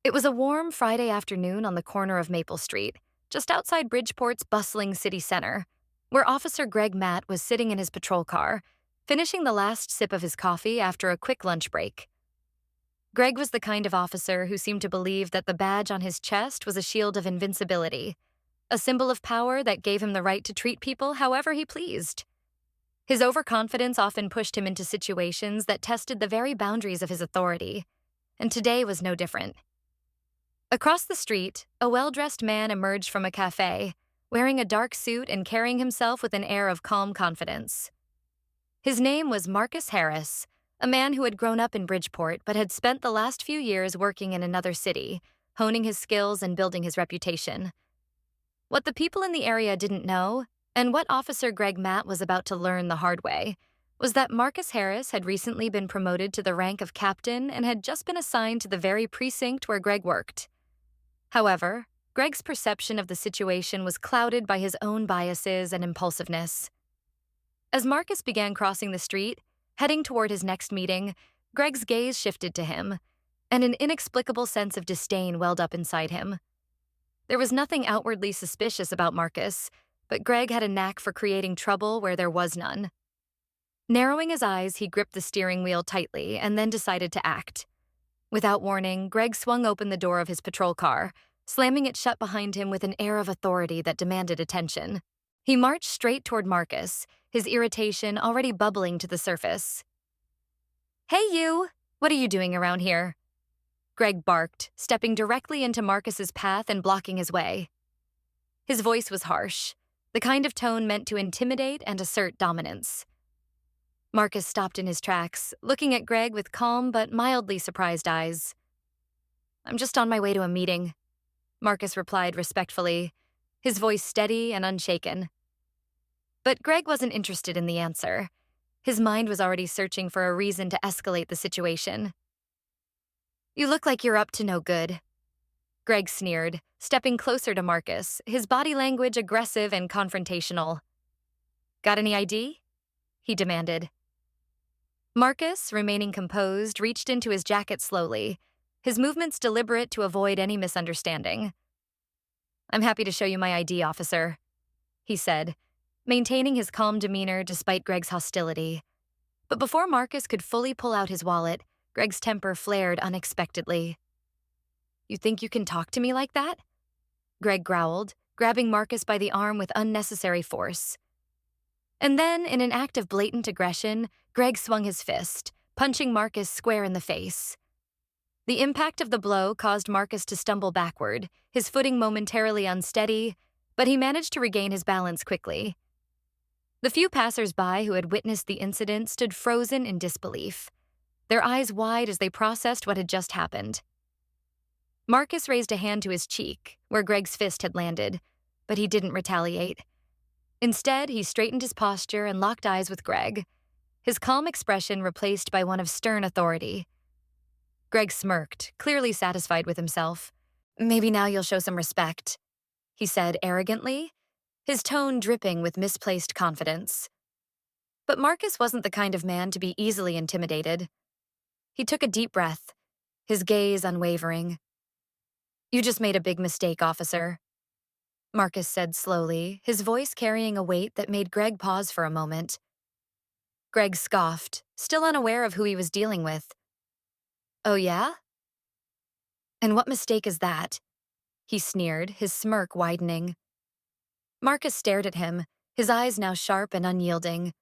It was a warm Friday afternoon on the corner of Maple Street, just outside Bridgeport's bustling city center, where Officer Greg Matt was sitting in his patrol car, finishing the last sip of his coffee after a quick lunch break. Greg was the kind of officer who seemed to believe that the badge on his chest was a shield of invincibility, a symbol of power that gave him the right to treat people however he pleased. His overconfidence often pushed him into situations that tested the very boundaries of his authority, and today was no different. Across the street, a well-dressed man emerged from a cafe, wearing a dark suit and carrying himself with an air of calm confidence. His name was Marcus Harris, a man who had grown up in Bridgeport but had spent the last few years working in another city, honing his skills and building his reputation. What the people in the area didn't know, and what Officer Greg Matt was about to learn the hard way, was that Marcus Harris had recently been promoted to the rank of captain and had just been assigned to the very precinct where Greg worked. However, Greg's perception of the situation was clouded by his own biases and impulsiveness. As Marcus began crossing the street, heading toward his next meeting, Greg's gaze shifted to him, and an inexplicable sense of disdain welled up inside him. There was nothing outwardly suspicious about Marcus, but Greg had a knack for creating trouble where there was none. Narrowing his eyes, he gripped the steering wheel tightly and then decided to act. Without warning, Greg swung open the door of his patrol car, slamming it shut behind him with an air of authority that demanded attention. He marched straight toward Marcus, his irritation already bubbling to the surface. "Hey you! What are you doing around here?" Greg barked, stepping directly into Marcus's path and blocking his way. His voice was harsh, the kind of tone meant to intimidate and assert dominance. Marcus stopped in his tracks, looking at Greg with calm but mildly surprised eyes. "I'm just on my way to a meeting," Marcus replied respectfully, his voice steady and unshaken. But Greg wasn't interested in the answer. His mind was already searching for a reason to escalate the situation. "You look like you're up to no good," Greg sneered, stepping closer to Marcus, his body language aggressive and confrontational. "Got any ID?" he demanded. Marcus, remaining composed, reached into his jacket slowly, his movements deliberate to avoid any misunderstanding. "I'm happy to show you my ID, officer," he said, maintaining his calm demeanor despite Greg's hostility. But before Marcus could fully pull out his wallet, Greg's temper flared unexpectedly. "You think you can talk to me like that?" Greg growled, grabbing Marcus by the arm with unnecessary force. And then, in an act of blatant aggression, Greg swung his fist, punching Marcus square in the face. The impact of the blow caused Marcus to stumble backward, his footing momentarily unsteady, but he managed to regain his balance quickly. The few passers-by who had witnessed the incident stood frozen in disbelief, their eyes wide as they processed what had just happened. Marcus raised a hand to his cheek, where Greg's fist had landed, but he didn't retaliate. Instead, he straightened his posture and locked eyes with Greg, his calm expression replaced by one of stern authority. Greg smirked, clearly satisfied with himself. "Maybe now you'll show some respect," he said arrogantly, his tone dripping with misplaced confidence. But Marcus wasn't the kind of man to be easily intimidated. He took a deep breath, his gaze unwavering. "You just made a big mistake, officer," Marcus said slowly, his voice carrying a weight that made Greg pause for a moment. Greg scoffed, still unaware of who he was dealing with. "Oh yeah? And what mistake is that?" he sneered, his smirk widening. Marcus stared at him, his eyes now sharp and unyielding.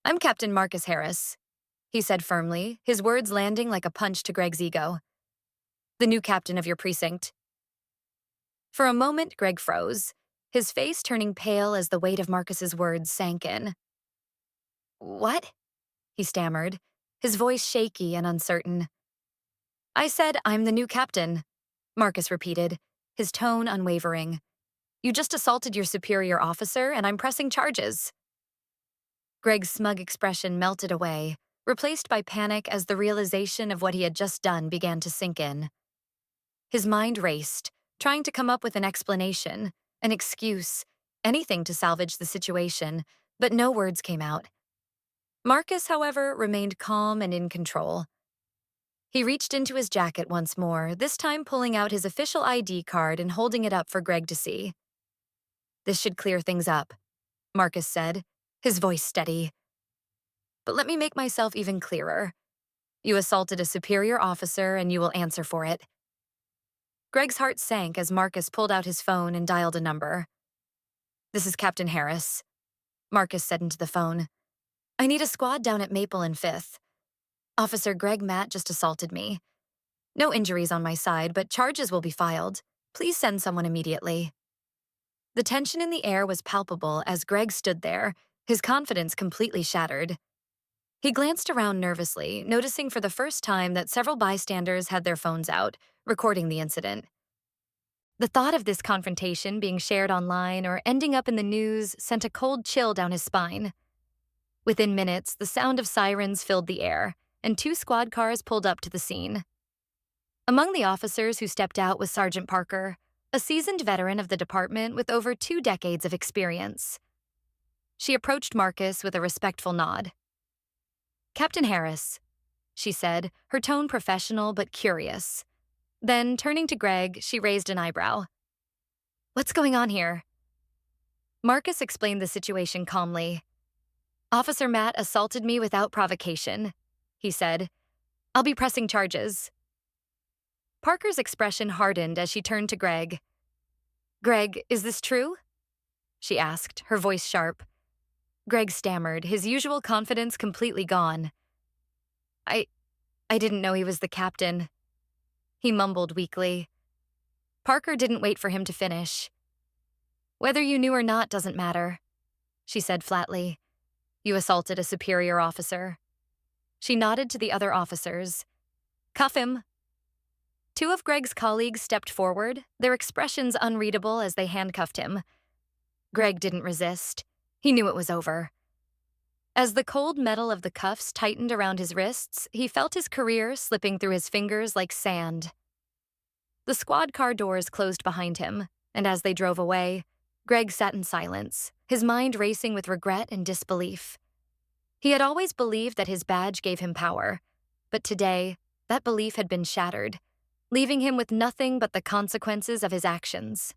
"I'm Captain Marcus Harris," he said firmly, his words landing like a punch to Greg's ego. "The new captain of your precinct." For a moment, Greg froze, his face turning pale as the weight of Marcus's words sank in. "What?" he stammered, his voice shaky and uncertain. "I said I'm the new captain," Marcus repeated, his tone unwavering. "You just assaulted your superior officer, and I'm pressing charges." Greg's smug expression melted away, replaced by panic as the realization of what he had just done began to sink in. His mind raced, trying to come up with an explanation, an excuse, anything to salvage the situation, but no words came out. Marcus, however, remained calm and in control. He reached into his jacket once more, this time pulling out his official ID card and holding it up for Greg to see. "This should clear things up," Marcus said, his voice steady. "But let me make myself even clearer. You assaulted a superior officer and you will answer for it." Greg's heart sank as Marcus pulled out his phone and dialed a number. "This is Captain Harris," Marcus said into the phone. "I need a squad down at Maple and 5th. Officer Greg Matt just assaulted me. No injuries on my side, but charges will be filed. Please send someone immediately." The tension in the air was palpable as Greg stood there, his confidence completely shattered. He glanced around nervously, noticing for the first time that several bystanders had their phones out, recording the incident. The thought of this confrontation being shared online or ending up in the news sent a cold chill down his spine. Within minutes, the sound of sirens filled the air, and 2 squad cars pulled up to the scene. Among the officers who stepped out was Sergeant Parker, a seasoned veteran of the department with over 2 decades of experience. She approached Marcus with a respectful nod. "Captain Harris," she said, her tone professional but curious. Then, turning to Greg, she raised an eyebrow. "What's going on here?" Marcus explained the situation calmly. "Officer Matt assaulted me without provocation," he said. "I'll be pressing charges." Parker's expression hardened as she turned to Greg. "Greg, is this true?" she asked, her voice sharp. Greg stammered, his usual confidence completely gone. I didn't know he was the captain," he mumbled weakly. Parker didn't wait for him to finish. "Whether you knew or not doesn't matter," she said flatly. "You assaulted a superior officer." She nodded to the other officers. "Cuff him." 2 of Greg's colleagues stepped forward, their expressions unreadable as they handcuffed him. Greg didn't resist. He knew it was over. As the cold metal of the cuffs tightened around his wrists, he felt his career slipping through his fingers like sand. The squad car doors closed behind him, and as they drove away, Greg sat in silence, his mind racing with regret and disbelief. He had always believed that his badge gave him power, but today, that belief had been shattered, leaving him with nothing but the consequences of his actions.